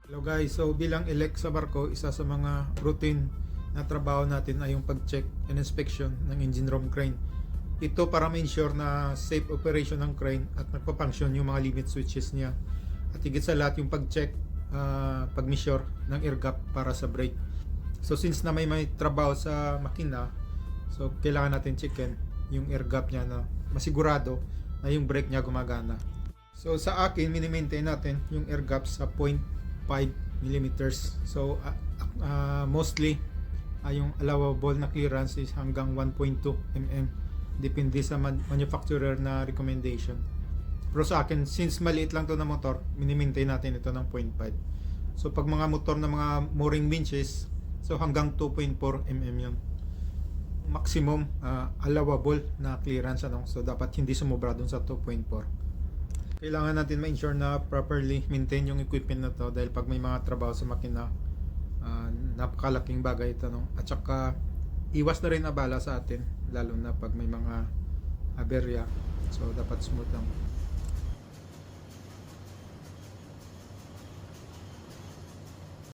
Hello guys, so bilang elect sa barko, isa sa mga routine na trabaho natin ay yung pag-check and inspection ng engine room crane. Ito para ma-ensure na safe operation ng crane at nagpa-function yung mga limit switches niya. At higit sa lahat yung pag-check, pag-measure ng air gap para sa brake. So since na may trabaho sa makina, so kailangan natin checkin yung air gap niya na masigurado na yung brake niya gumagana. So sa akin, mini-maintain natin yung air gap sa 0.5 millimeters. So mostly yung allowable na clearance is hanggang 1.2 mm. Depende sa manufacturer na recommendation. Pero sa akin, since maliit lang to na motor, mini-maintain natin ito ng 0.5. So pag mga motor na mga mooring winches, so hanggang 2.4 mm yun. Maximum allowable na clearance, ano? So dapat hindi sumobra dun sa 2.4. Kailangan natin ma-ensure na properly maintain yung equipment na to, dahil pag may mga trabaho sa makina, napakalaking bagay ito, no? At saka iwas na rin abala sa atin, lalo na pag may mga aberya. So dapat smooth lang.